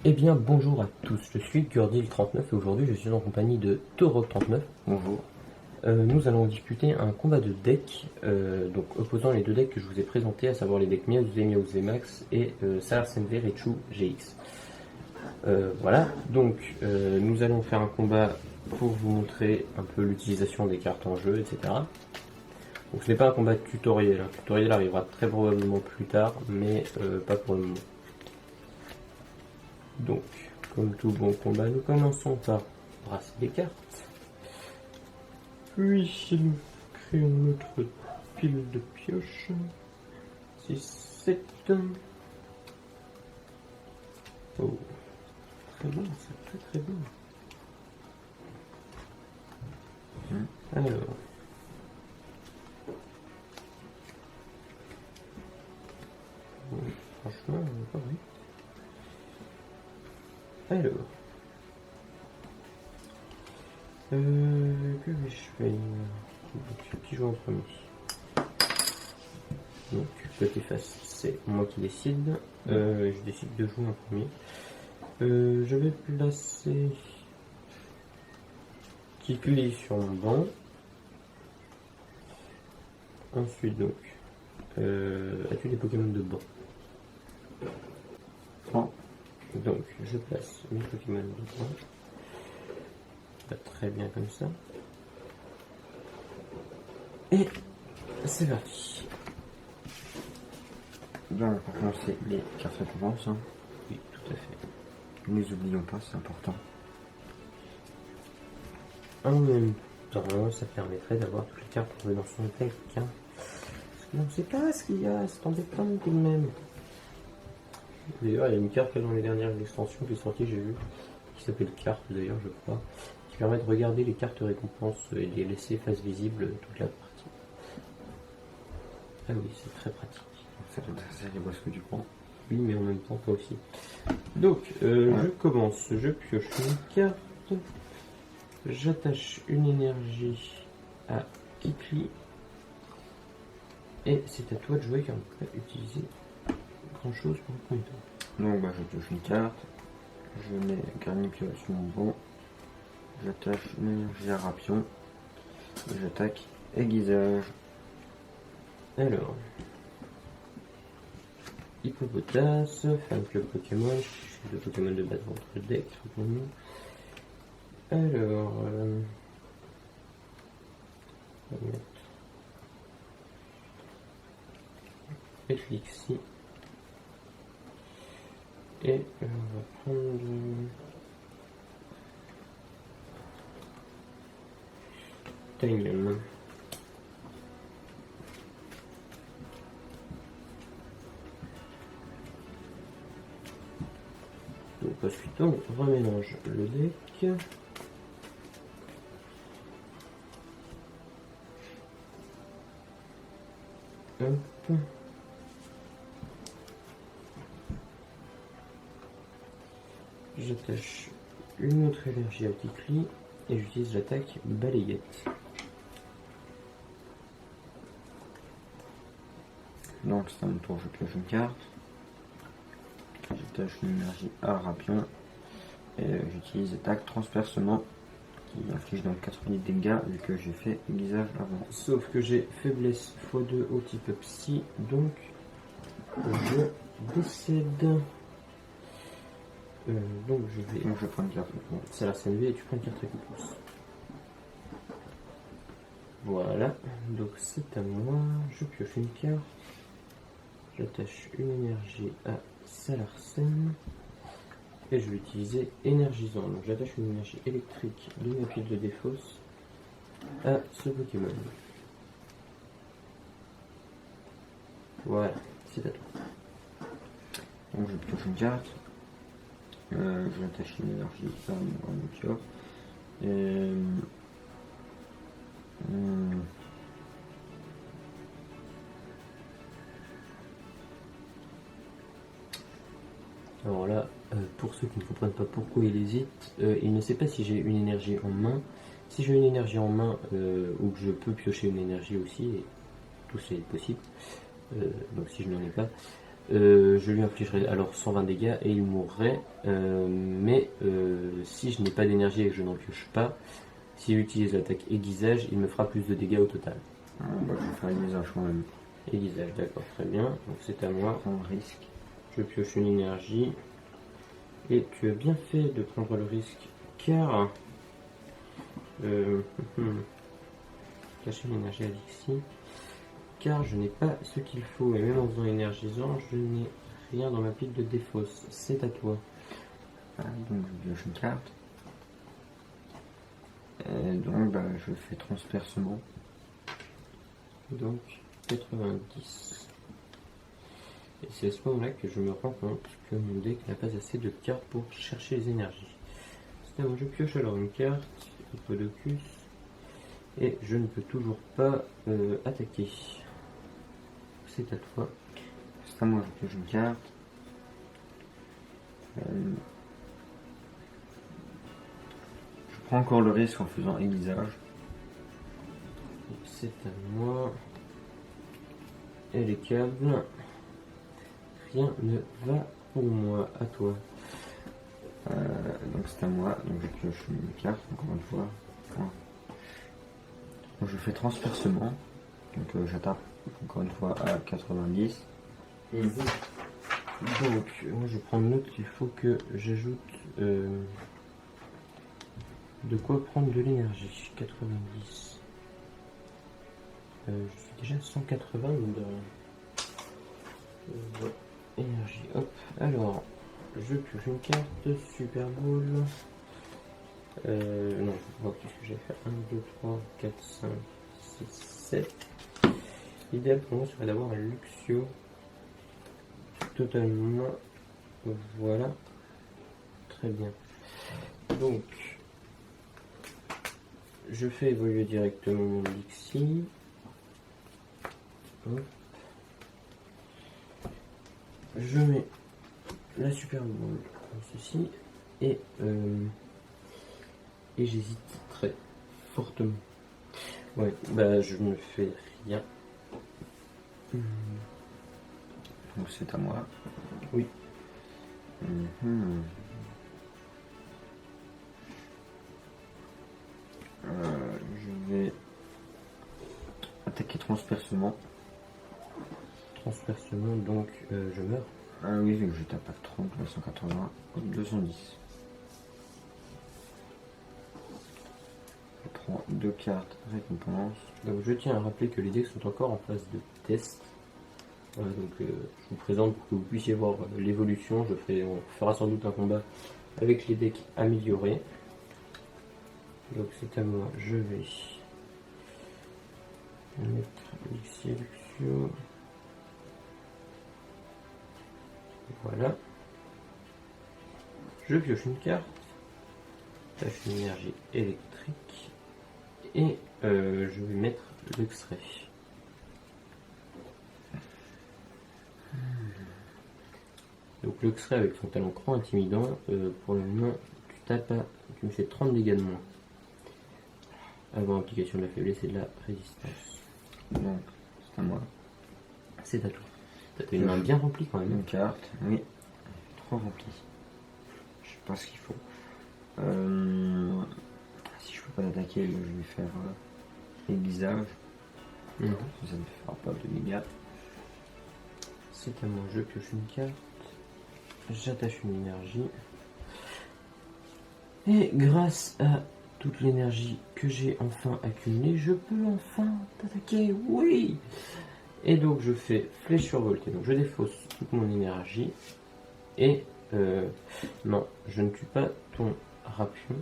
Eh bien, bonjour à tous, je suis Gurdil39 et aujourd'hui je suis en compagnie de Torok39. Bonjour. Nous allons discuter un combat de deck, donc opposant les deux decks que je vous ai présentés, à savoir les decks Miaouzé, Miaouzé Max et Salar Senver et Chu GX. Voilà, donc nous allons faire un combat pour vous montrer un peu l'utilisation des cartes en jeu, etc. Donc ce n'est pas un combat tutoriel, un tutoriel arrivera très probablement plus tard, mais pas pour le moment. Donc, comme tout bon combat, nous commençons par brasser les cartes. Puis nous créons notre pile de pioche. 6, 7. Oh, très bon, c'est très bon. Alors. Bon, franchement, pas vrai. Alors. Que vais-je faire? Qui joue en premier? Donc, côté face, c'est moi qui décide. Je décide de jouer en premier. Je vais placer Kikuli sur mon banc. Ensuite, donc, as-tu des Pokémon de banc? Non. Donc, je place mes Pokémon de banc. Pas très bien comme ça. Et c'est parti. Bien, pour commencer, les cartes récompenses. Hein. Oui, tout à fait. Ne les oublions pas, c'est important. En même temps, ça permettrait d'avoir toutes les cartes dans son deck. Hein. Parce que on ne sait pas ce qu'il y a, c'est embêtant tout de même. D'ailleurs, il y a une carte dans les dernières extensions qui est sortie, j'ai vu, qui s'appelle carte d'ailleurs, je crois, qui permet de regarder les cartes récompenses et de les laisser face visible toute la partie. Ah oui, c'est très pratique. Ça doit être les ce que tu prends. Oui, mais en même temps, toi aussi. Donc, je commence, je pioche une carte, j'attache une énergie à Kikli, et c'est à toi de jouer car on ne peut pas utiliser grand chose pour le premier tour. Donc, je pioche une carte, je mets Garnipiole sur mon banc, j'attache une énergie à Rapion, et j'attaque Aiguisage. Alors, Hippopotas, Fan Club Pokémon, je suis le Pokémon de base dans votre deck, rappelons-nous. Alors, on va mettre Eflixie. Et on va prendre Tinium. Donc ensuite on remélange le deck. Hop. J'attache une autre énergie à Kikli et j'utilise l'attaque balayette. Donc, c'est à mon tour, je pioche une carte, j'attache une énergie à Rapion, et j'utilise attaque transpercement, qui inflige donc 90 dégâts vu que j'ai fait Aiguisage avant. Sauf que j'ai faiblesse x2 au type psy, donc je décède. Donc je vais. Donc, je prends une carte. C'est la scène V et tu prends une carte récompense. Voilà, donc c'est à moi. Je pioche une carte. J'attache une énergie à Salarsen. Et je vais utiliser énergisant. Donc j'attache une énergie électrique de ma pile de défausse à ce Pokémon. Voilà, c'est à toi. Donc, je pioche une carte. J'attache une énergie à mon Meteor. Et Alors là, pour ceux qui ne comprennent pas pourquoi il hésite, il ne sait pas si j'ai une énergie en main. Si j'ai une énergie en main ou que je peux piocher une énergie aussi, et tout c'est possible, donc si je n'en ai pas, je lui infligerai alors 120 dégâts et il mourrait. Mais si je n'ai pas d'énergie et que je n'en pioche pas, s'il utilise l'attaque aiguisage, il me fera plus de dégâts au total. Ah, bah, je vais faire aiguisage quand même. Aiguisage, d'accord, très bien. Donc c'est à moi. Prends le risque. Je pioche une énergie. Et tu as bien fait de prendre le risque, car... cacher l'énergie à Dixie. Car je n'ai pas ce qu'il faut, et même en faisant énergisant, je n'ai rien dans ma pile de défausse. C'est à toi. Ah, donc je pioche une carte. Et donc bah, je fais transpercement. Donc 90. Et c'est à ce moment-là que je me rends compte que mon deck n'a pas assez de cartes pour chercher les énergies. C'est à moi, je pioche alors une carte, Hippodocus, et je ne peux toujours pas attaquer. C'est à toi. C'est à moi, je pioche une carte. Je prends encore le risque en faisant aiguisage. C'est à moi. Et les câbles. Rien ne va pour moi. À toi. Donc c'est à moi, donc je pioche une carte encore une fois. Donc je fais transpercement. Donc j'attaque encore une fois à 90. Donc, moi je prends note qu'il faut que j'ajoute de quoi prendre de l'énergie. 90. Je suis déjà à 180 donc énergie. Hop. Alors, je pioche une carte. Super Bowl. Non, je vois qu'est-ce que j'ai fait. 1, 2, 3, 4, 5, 6, 7. L'idéal pour moi serait d'avoir un Luxio totalement. Voilà. Très bien. Donc, je fais évoluer directement mon Dixie. Hop. Je mets la Super Bowl comme ceci et j'hésite très fortement. Ouais, bah je ne fais rien. Donc c'est à moi. Oui. Je vais attaquer transpercement. Transpercement, donc je meurs. Ah oui, vu que je tape à 30, 180, 210. Je prends 2 cartes récompense. Donc je tiens à rappeler que les decks sont encore en phase de test. Voilà, donc je vous présente pour que vous puissiez voir l'évolution. On fera sans doute un combat avec les decks améliorés. Donc c'est à moi, je vais mettre Elixir Luxio. Voilà. Je pioche une carte. Tâche une énergie électrique. Et je vais mettre l'extrait. Donc l'extrait avec son talent cran intimidant, pour le moment tu me fais 30 dégâts de moins. Avant application de la faiblesse et de la résistance. Donc c'est à moi. C'est à toi. T'as une main bien remplie quand même. Une carte, oui. 3 remplis. Je sais pas ce qu'il faut. Si je peux pas l'attaquer, je vais faire aiguisage. Ça ne fera pas de dégâts. C'est à moi, je pioche une carte. J'attache une énergie. Et grâce à toute l'énergie que j'ai enfin accumulée, je peux enfin t'attaquer. Oui! Et donc je fais flèche survoltée. Donc je défausse toute mon énergie. Et non, je ne tue pas ton Rapion.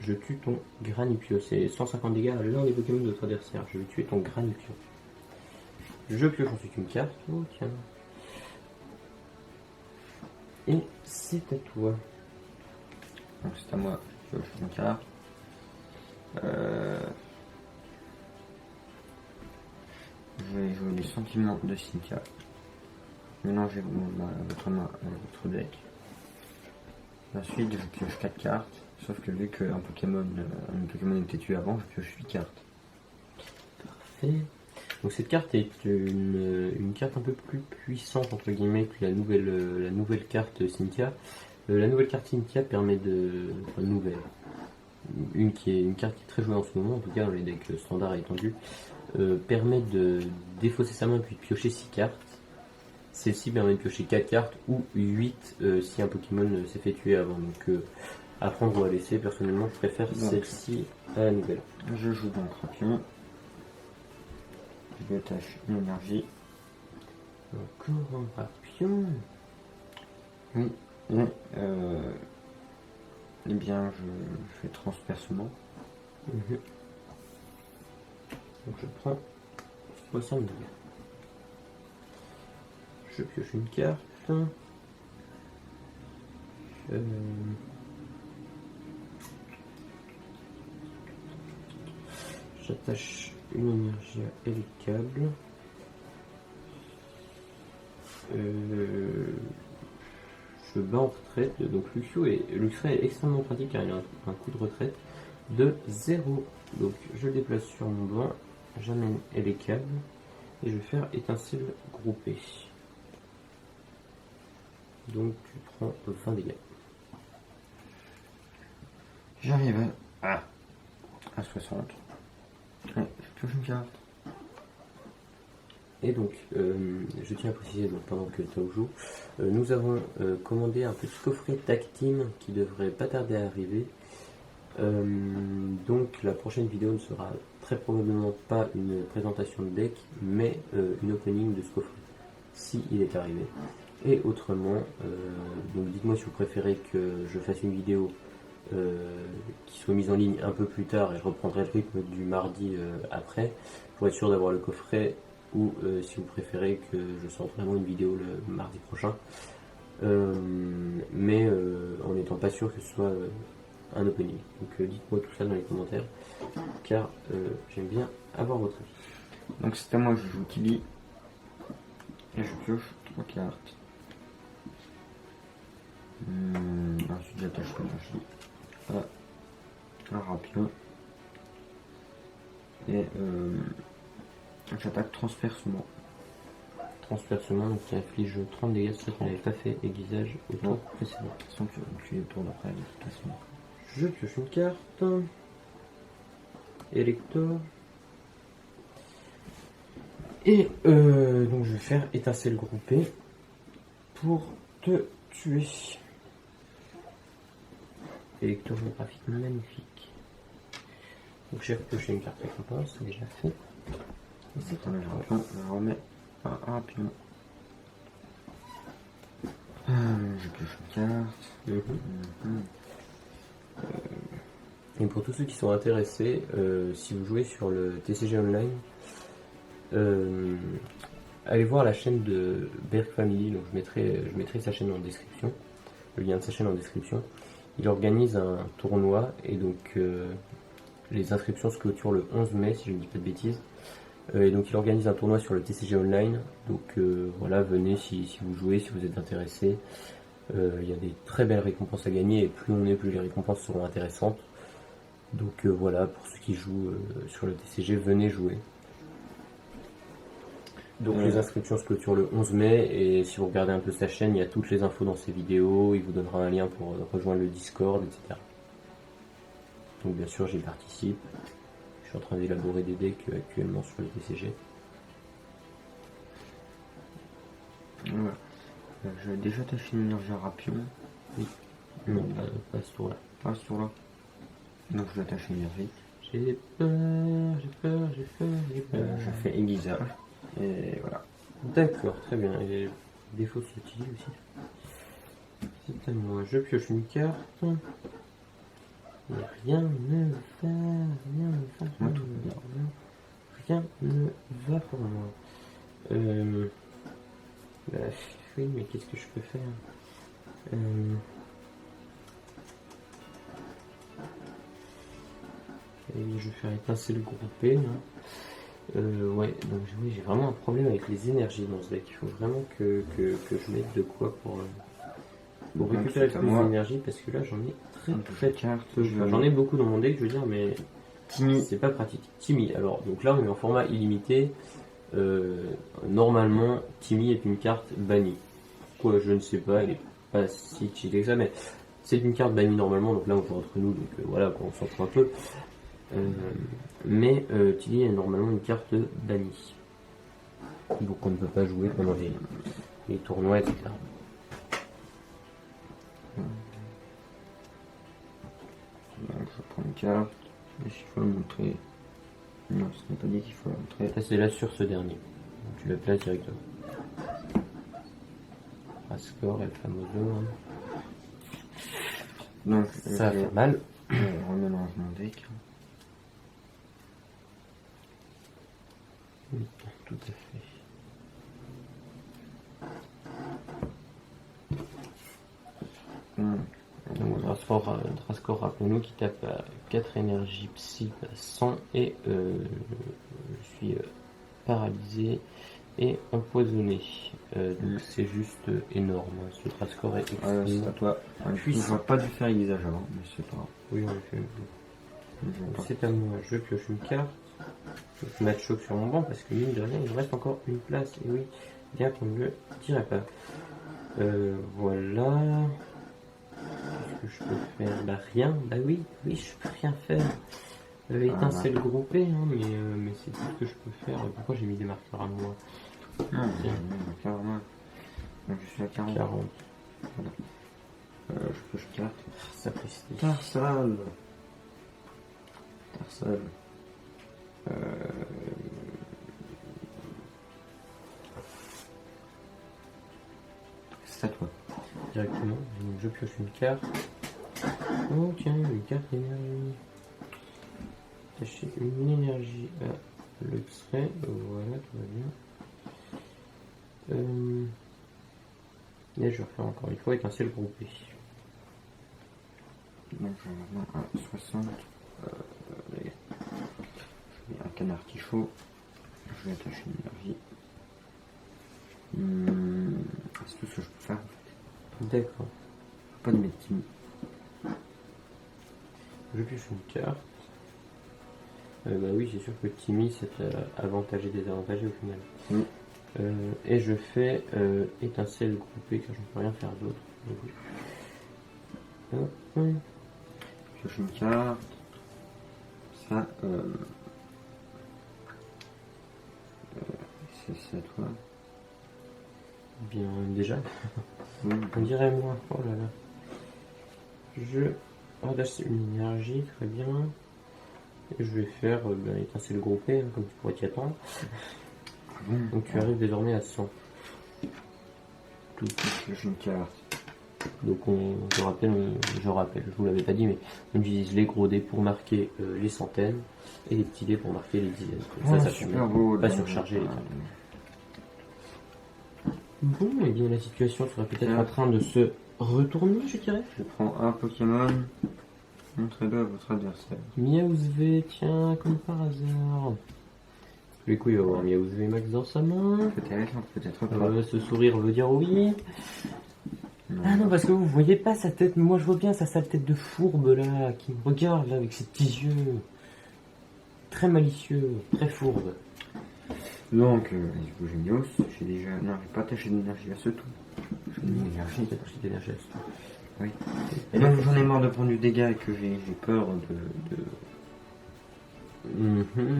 Je tue ton Granipio. C'est 150 dégâts à l'un des Pokémon de votre adversaire. Je vais tuer ton Granipio. Je pioche ensuite une carte. Oh tiens. Et c'est à toi. Donc c'est à moi, je pioche une carte. Je vais jouer les sentiments de Cynthia. Mélangez votre main avec votre deck. Ensuite, je pioche 4 cartes. Sauf que vu qu'un Pokémon était tué avant, je pioche 8 cartes. Parfait. Donc cette carte est une carte un peu plus puissante entre guillemets que la nouvelle carte Cynthia. La nouvelle carte Cynthia permet de... Enfin, nouvelle. Une carte qui est très jouée en ce moment, en tout cas dans les decks standards et étendus, permet de défausser sa main puis de piocher 6 cartes. Celle-ci permet de piocher 4 cartes ou 8 si un Pokémon s'est fait tuer avant. Donc à prendre ou à laisser, personnellement je préfère celle-ci à la nouvelle. Je joue donc Rapion. Je attache une énergie. Encore un Rapion. Oui. Eh bien, je fais transpercement. Donc je prends 60 dégâts. Je pioche une carte. J'attache une énergie à Hélicable. Je bats en retraite. Donc Luxray est extrêmement pratique car il a un coup de retraite de 0. Donc je le déplace sur mon banc. J'amène Hélicable. Et je vais faire étincelle groupée. Donc tu prends 20 dégâts. J'arrive à 60. Ouais, je pioche une carte. Et donc, je tiens à préciser, donc, pendant que Tao joue, nous avons commandé un petit coffret Tag Team qui devrait pas tarder à arriver. Donc la prochaine vidéo ne sera très probablement pas une présentation de deck, mais une opening de ce coffret, si il est arrivé. Et autrement, donc dites-moi si vous préférez que je fasse une vidéo qui soit mise en ligne un peu plus tard et je reprendrai le rythme du mardi après, pour être sûr d'avoir le coffret, ou si vous préférez que je sorte vraiment une vidéo le mardi prochain, mais en n'étant pas sûr que ce soit un opening. Donc dites-moi tout ça dans les commentaires, car j'aime bien avoir votre avis. Donc c'est à moi, je joue Tibi et je pioche 3 cartes. Ensuite j'attache l'énergie à un Rapion et j'attaque transpercement. Transpercement, donc qui inflige 30 dégâts, c'est ça qu'on n'avait pas fait aiguisage au tour précédent. De toute façon tu es au tour d'après de toute façon. Je pioche une carte. Elector. Et donc je vais faire étincelle groupée pour te tuer. Elector graphique magnifique. Donc j'ai repioché une carte récompense, c'est déjà fait. Et c'est un Je remets un Rapion. Je pioche une carte. Et pour tous ceux qui sont intéressés, si vous jouez sur le TCG Online, allez voir la chaîne de Berg Family. Donc je mettrai sa chaîne en description, le lien de sa chaîne en description. Il organise un tournoi et donc les inscriptions se clôturent le 11 mai si je ne dis pas de bêtises. Et donc il organise un tournoi sur le TCG Online. Donc voilà, venez si vous jouez, si vous êtes intéressé. Il y a des très belles récompenses à gagner et plus on est, plus les récompenses seront intéressantes. Donc voilà, pour ceux qui jouent sur le TCG, venez jouer. Donc les inscriptions se clôturent le 11 mai et si vous regardez un peu sa chaîne, il y a toutes les infos dans ses vidéos, il vous donnera un lien pour rejoindre le Discord, etc. Donc bien sûr j'y participe. Je suis en train d'élaborer des decks actuellement sur le TCG. Voilà. Je vais déjà attacher une énergie à Rapion. Oui. Non, pas ce tour-là. Pas ce tour-là. Donc je vais attacher une énergie. J'ai peur. Je fais aiguisage. Et voilà. D'accord, très bien. Et défaut subtil aussi. C'est à moi. Je pioche une carte. Et rien ne va. Rien ne va pour moi. Oui, mais qu'est-ce que je peux faire? Et je vais faire étincelle groupée. Ouais, donc oui, j'ai vraiment un problème avec les énergies dans ce deck. Il faut vraiment que je mette de quoi pour récupérer plus d'énergie parce que là j'en ai très peu. Enfin, j'en ai beaucoup dans mon deck, je veux dire, mais Timmy, c'est pas pratique. Timmy, alors donc là on est en format illimité. normalement, Timmy est une carte bannie. Quoi, je ne sais pas, elle est pas si cheatée que ça, mais c'est une carte bannie normalement, donc là on joue entre nous, donc voilà, on s'en fout un peu. Mais Tilly est normalement une carte bannie. Donc on ne peut pas jouer pendant les tournois, etc. Donc je prends une carte, et s'il faut la montrer. Non, ce n'est pas dit qu'il faut la montrer. Ça c'est là sur ce dernier. Donc, tu la places directement. Rascore, El Famoso. Hein. Donc Ça fait mal. Je remélange mon deck. Oui, tout à fait. Donc Drascore, rappelez-nous, qui tape à 4 énergies psy à 100 et je suis paralysé et empoisonné. Donc c'est juste énorme. Ce Drascore est C'est extrêmement à toi. Je vois pas dû faire aiguisage avant, mais c'est pas grave. Oui, on le fait. C'est à moi, je pioche une carte. Je mets choc sur mon banc parce que mine de rien, il me reste encore une place. Et oui, bien qu'on ne le dirait pas. Voilà. Qu'est-ce que je peux faire? Bah rien. Bah oui, je peux rien faire. Étincelle groupée, hein, mais c'est tout ce que je peux faire. Pourquoi j'ai mis des marqueurs à moi? Non, carrément. Donc je suis à 40. 40. Voilà. Je pioche 4. Sapristi. Tarsal. C'est à toi. Directement, donc je pioche une carte. Oh tiens, une carte d'énergie. Attacher une énergie à l'extrait. Voilà, tout va bien. Et je vais refaire encore une fois étincelle groupée. Donc je vais maintenant à 60. Je mets un canard artichaut. Je vais attacher une énergie. C'est tout ce que je peux faire en fait. D'accord. Pas de mettre Timmy. Je pioche une carte. Bah oui, c'est sûr que Timmy c'est avantagé et désavantagé au final. Oui. Et je fais étincelle groupée car je ne peux rien faire d'autre. Hop. Je pioche une carte. Ça, c'est à toi. Bien, déjà. Oui. On dirait moi. Oh là là. Je attache une énergie, très bien. Et je vais faire étincelle groupée, hein, comme tu pourrais t'y attendre. Donc tu arrives désormais à 100. Je pioche une carte. Donc je rappelle, je vous l'avais pas dit, mais on utilise les gros dés pour marquer les centaines et les petits dés pour marquer les dizaines. Comme ça super permet beau. de pas surcharger les cartes. Bon, et bien la situation serait peut-être en train de se retourner, je dirais. Je prends un Pokémon. Montrez-le à votre adversaire. Miaouzv, tiens, comme par hasard. Du coup, il va avoir Miaouzv Max dans sa main. Peut-être pas. Ce sourire veut dire oui. Non. Ah non, parce que vous voyez pas sa tête, moi je vois bien sa sale tête de fourbe là, qui me regarde là avec ses petits yeux. Très malicieux, très fourbe. Donc, du coup, j'ai mis os. J'ai déjà. Non, j'ai pas attaché d'énergie à ce tout. J'ai mis l'énergie. J'ai acheté d'énergie à ce tour. Oui. Et donc, j'en ai marre de prendre du dégât et que j'ai peur de.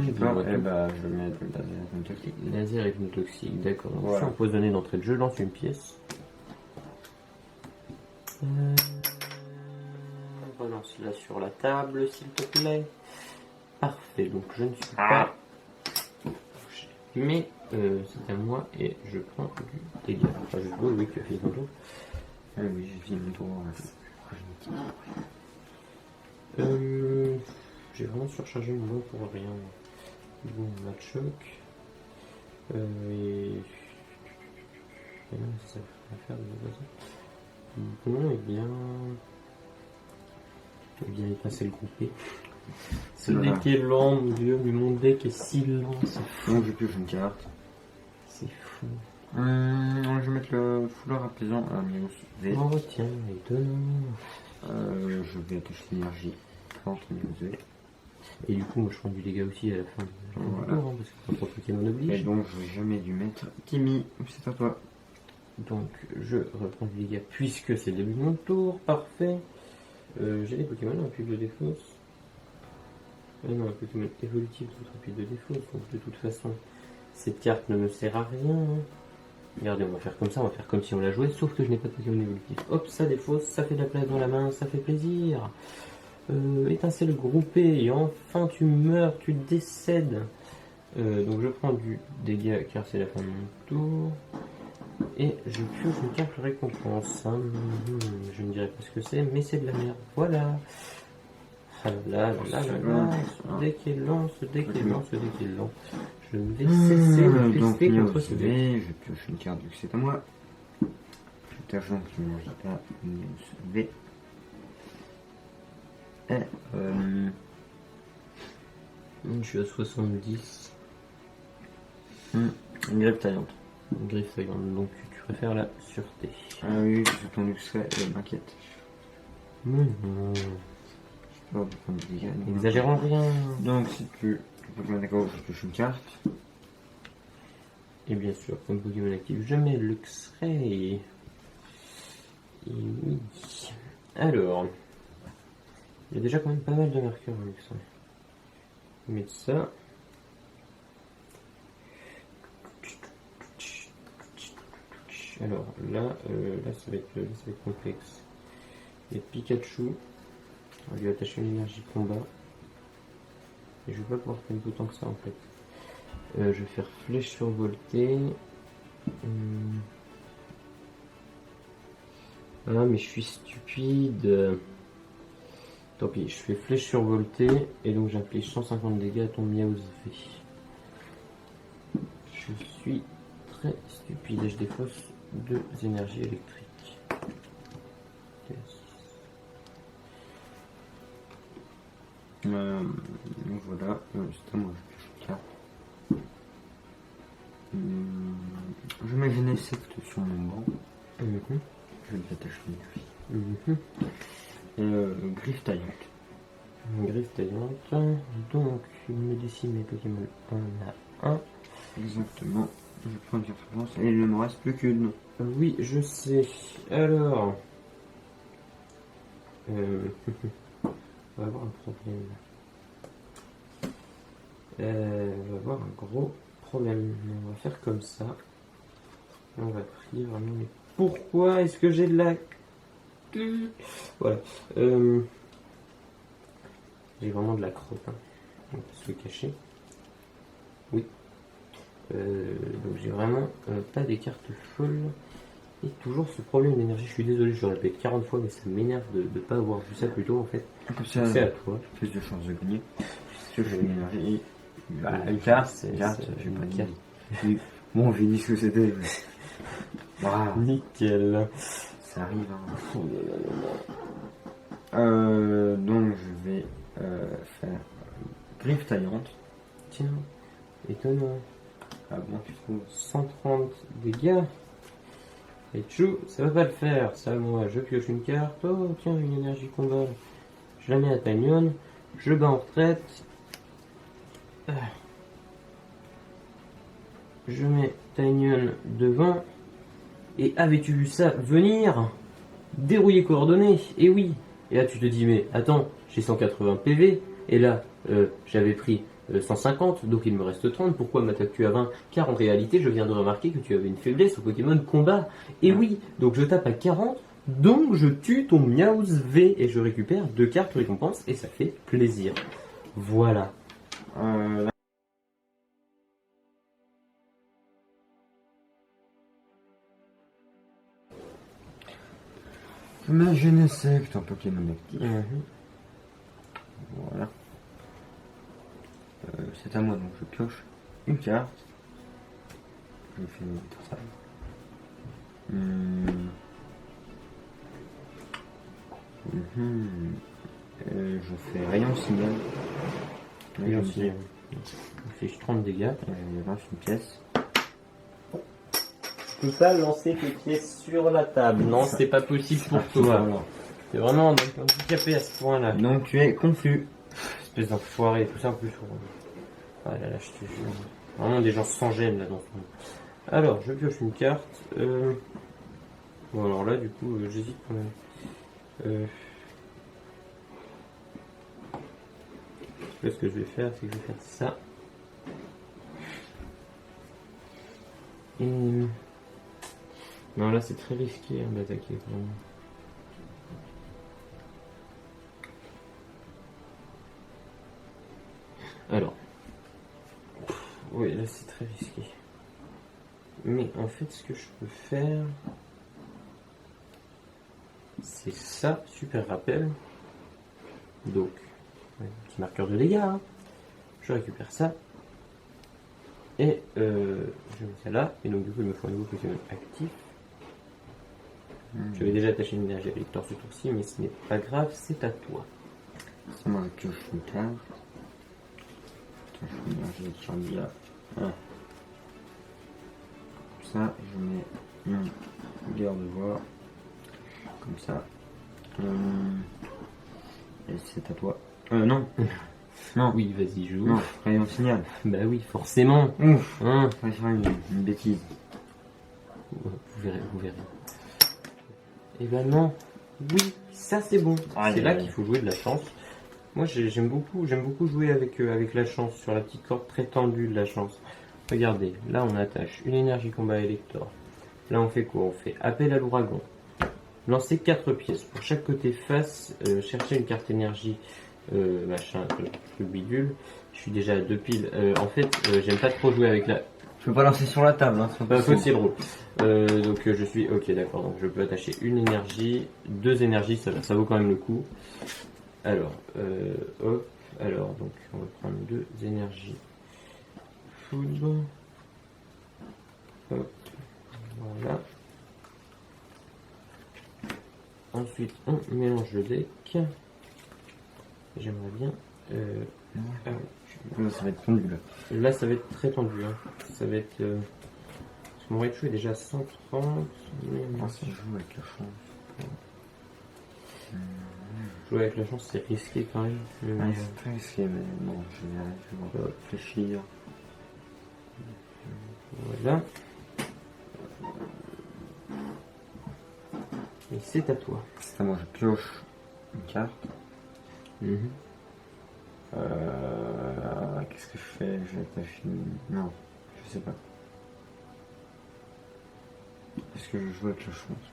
J'ai peur, et bah, je vais mettre le laser hypnotoxique. Laser hypnotoxique, d'accord. Voilà. Je suis empoisonné d'entrée de jeu, je lance une pièce. Relance-la sur la table, s'il te plaît. Parfait, donc je ne suis pas touché. Mais c'est à moi et je prends du dégât. Enfin, je dois, oui, tu as fait ton tour. Ah oui, j'ai fini mon tour. J'ai vraiment surchargé mon nom pour rien. Bon, match choc. Et là, ça va faire de toute façon. Bon, et bien, il passait le groupé. Ce Voilà. deck est lent, mon dieu, mais mon deck est si lent, c'est fou. Donc, je pioche une carte. C'est fou. Je vais mettre le foulard apaisant à Miaouzv. Oh, tiens, étonnant. Je vais attacher l'énergie 30 Miaouzv. Et du coup, moi je prends du dégât aussi à la fin du Voilà. tour, hein, parce que contre Pokémon Et oblige. donc, je vais dû mettre Timmy. C'est à toi. Donc je reprends du dégât puisque c'est le début de mon tour. Parfait. J'ai des Pokémon en pile de défausse. Non, un Pokémon évolutif d'autres piles de défausse. Donc de toute façon, cette carte ne me sert à rien. Hein. Regardez, on va faire comme ça, on va faire comme si on la jouait, sauf que je n'ai pas de Pokémon évolutif. Hop, ça défausse, ça fait de la place dans la main, ça fait plaisir. Étincelle groupée, et enfin tu meurs, tu décèdes. Donc je prends du dégât car c'est la fin de mon tour. Et je pioche une carte récompense. Je ne dirais pas ce que c'est, mais c'est de la merde. Voilà. Ah là là là là là. Ce deck est lent, ce deck est lent, ce deck est lent. Je vais cesser de Donc, tester contre ce deck. je pioche une carte vu que c'est à moi. Tout argent qui ne vit pas, V. Et, Je suis à 70. une grève taillante. Une griffe saillante, donc tu préfères la sûreté. Ah oui, j'ai ton luxe, m'inquiète. Mais non. Oh, putain de dégâts. N'exagérons rien. Donc, si tu peux me d'accord, je pioche une carte. Et bien sûr, comme Pokémon actif, je mets Luxray. Et oui. Alors. Il y a déjà quand même pas mal de marqueurs en Luxray. On va mettre ça. Alors là, ça va être complexe. Il y a Pikachu. On va lui attacher une énergie combat. Et je vais pas pouvoir faire autant que ça en fait. Je vais faire flèche survoltée. Ah mais je suis stupide. Tant pis, je fais flèche survoltée et donc j'inflige 150 dégâts à ton Meowth V. Je suis très stupide et je défausse 2 énergies électriques. Yes. Donc voilà, c'est à moi, je pioche une carte. Je mets Genesect sur mon banc. Mhm. Je vais attacher l'énergie. Mhm. Griffe taillante. Une griffe taillante. Donc, il me décime mes Pokémon 1 à 1. Exactement. Je prends une référence et il ne me reste plus qu'une. Oui, je sais. Alors. On va avoir un problème. On va avoir un gros problème. On va faire comme ça. Et on va prier vraiment. Mais pourquoi est-ce que j'ai de la. Voilà. J'ai vraiment de la crotte. Hein. On peut se le cacher. Oui. Donc j'ai vraiment pas des cartes folles. Et toujours ce problème d'énergie. Je suis désolé, je le répète 40 fois, mais ça m'énerve de ne pas avoir vu ça plus tôt en fait. Comme ça, C'est à toi. plus de chances de gagner. Parce que j'ai une énergie. Bah, Une carte, c'est- une carte, c'est j'ai pas une dit. carte. Bon, j'ai dit ce que c'était. Waouh, Nickel. ça arrive. Hein. Oh là là là là. Donc je vais faire griffe taillante. Tiens, étonnant. Ah bon, tu trouves 130 dégâts. Et tchou, ça va pas le faire. Ça, moi, je pioche une carte. Oh, tiens, une énergie combat. Je la mets à Tanyon. Je bats en retraite. Je mets Tanyon devant. Et avais-tu vu ça venir? Dérouiller coordonnées. Et oui. Et là, tu te dis, mais attends, j'ai 180 PV. Et là, j'avais pris 150, donc il me reste 30. Pourquoi m'attaques-tu à 20? Car en réalité, je viens de remarquer que tu avais une faiblesse au Pokémon combat. Et oui, donc je tape à 40, donc je tue ton Meowth V et je récupère 2 cartes récompense et ça fait plaisir. Voilà. là. Je mets Genesect en Pokémon actif. Voilà. C'est à moi, donc je pioche une carte. Je fais mettre ça. Je fais rayon signal. Rayon signal. On fait 30 dégâts. Je lance une pièce. Tu peux pas lancer tes pièces sur la table. Non, c'est pas possible pour toi. Voilà. C'est vraiment handicapé à ce point-là. Donc tu es confus. Espèce d'enfoiré, tout ça en plus. Ah là là, je te jure. Vraiment des gens sans gêne là dans ce monde. Alors, je pioche une carte. Bon, alors là, du coup, j'hésite quand même. Ce que je vais faire, c'est que je vais faire ça. Et... Non, là, c'est très risqué hein, d'attaquer, vraiment. Alors. Oui, là, c'est très risqué. Mais en fait, ce que je peux faire... C'est ça, super rappel. Donc, petit marqueur de dégâts. Hein. Je récupère ça. Et je mets ça là. Et donc, du coup, il me faut un nouveau Pokémon actif. J'avais déjà attaché une énergie à Victor ce tour-ci, mais ce n'est pas grave, c'est à toi. Ça moi, je pioche une carte. Attends, je vais mélanger sur là. Ah. Ça, je mets mon garde-voix. Comme ça. Et c'est à toi. Non. Non. Oui, vas-y, joue. Non, rayon signal. Bah oui, forcément. Ouf. Hein. Ça va faire une bêtise. Vous verrez, vous verrez. Et ben non. Oui, ça c'est bon. C'est là qu'il faut jouer de la chance. Moi j'aime beaucoup jouer avec la chance, sur la petite corde très tendue de la chance. Regardez, là on attache une énergie combat à Elector. Là on fait quoi? On fait appel à l'ouragan. Lancer 4 pièces. Pour chaque côté face, chercher une carte énergie, machin, le bidule. Je suis déjà à 2 piles. En fait, j'aime pas trop jouer avec la... Je peux pas lancer sur la table. Hein, c'est drôle. Donc je suis... Ok, d'accord. Donc je peux attacher une énergie, 2 énergies, ça vaut quand même le coup. Alors, hop. Alors, donc on va prendre 2 énergies. Foudre. Hop. Voilà. Ensuite, on mélange le deck. J'aimerais bien... ça va être tendu là. Là, ça va être très tendu. Hein. Ça va être... Parce que mon Raichu est déjà 130. Moi, si je joue avec la chance. Jouer avec la chance, c'est risqué quand même. C'est très risqué, mais bon, je vais réfléchir. Voilà. Et c'est à toi. C'est à moi, je pioche une carte. Qu'est-ce que je fais? Je vais attacher une... Non, je sais pas. Est-ce que je joue avec la chance?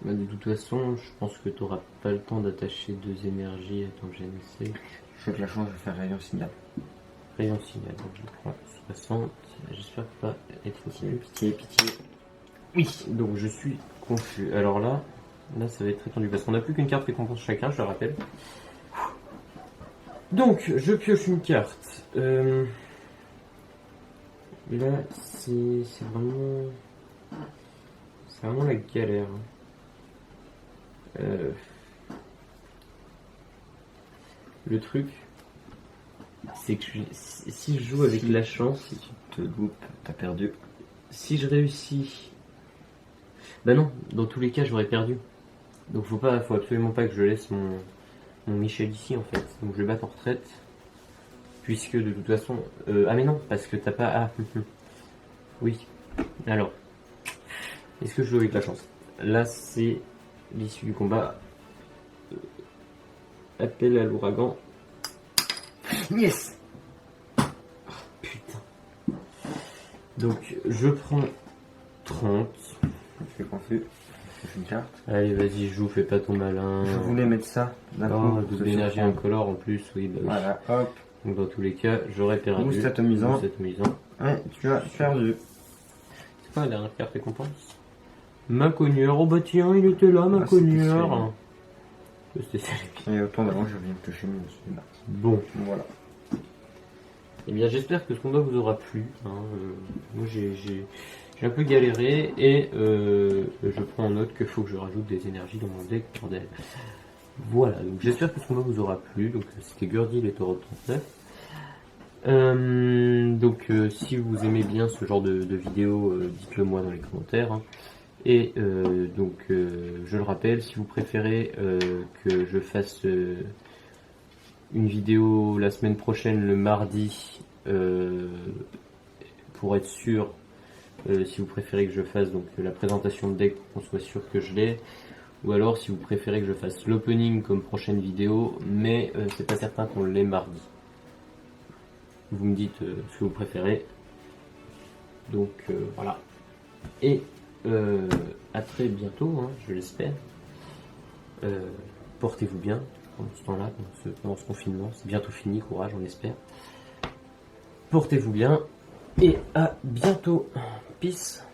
Bah, de toute façon, je pense que tu n'auras pas le temps d'attacher 2 énergies à ton GNC. Je joue avec la chance, je vais faire rayon signal. Rayon signal, donc je prends 60. J'espère pas être ici. Pitié. Oui, donc je suis confus. Alors là ça va être très tendu parce qu'on n'a plus qu'une carte récompense chacun, je le rappelle. Donc je pioche une carte. Là c'est vraiment la galère. Le truc, c'est que si je joue avec la chance, si tu te loupes, t'as perdu. Si je réussis, bah non, dans tous les cas j'aurais perdu. Donc faut absolument pas que je laisse mon Michel ici en fait. Donc je vais battre en retraite, puisque de toute façon, ah mais non, parce que t'as pas, oui. Alors, est-ce que je joue avec la chance? Là c'est l'issue du combat. Appel à l'ouragan. Yes. Oh, putain. Donc je prends 30. Je suis confus. Je fais une carte. Allez vas-y joue, fais pas ton malin. Je voulais mettre ça. Oh, de l'énergie incolore en plus, oui bah oui. Voilà, hop. Donc dans tous les cas, j'aurais perdu. Boost atomisant. Ouais, tu as perdu. C'est quoi la dernière carte récompense? Macogneur, oh bah tiens, il était là, Macogneur. C'était ça. Et autant d'avant, je viens de toucher mon celui-là. Bon, voilà. Eh bien, j'espère que ce combat vous aura plu. Hein. Moi, j'ai un peu galéré et je prends en note qu'il faut que je rajoute des énergies dans mon deck, bordel. Voilà, donc j'espère que ce combat vous aura plu. Donc, c'était Gurdil et Taureau 39. Donc, si vous aimez bien ce genre de vidéo, dites-le moi dans les commentaires. Hein. Et donc, je le rappelle, si vous préférez que je fasse une vidéo la semaine prochaine, le mardi, pour être sûr, si vous préférez que je fasse donc la présentation de deck pour qu'on soit sûr que je l'ai, ou alors si vous préférez que je fasse l'opening comme prochaine vidéo, mais c'est pas certain qu'on l'ait mardi. Vous me dites ce que vous préférez. Donc voilà. Et à très bientôt, hein, je l'espère. Portez-vous bien pendant ce temps-là, pendant ce confinement. C'est bientôt fini, courage, on l'espère. Portez-vous bien et à bientôt. Peace.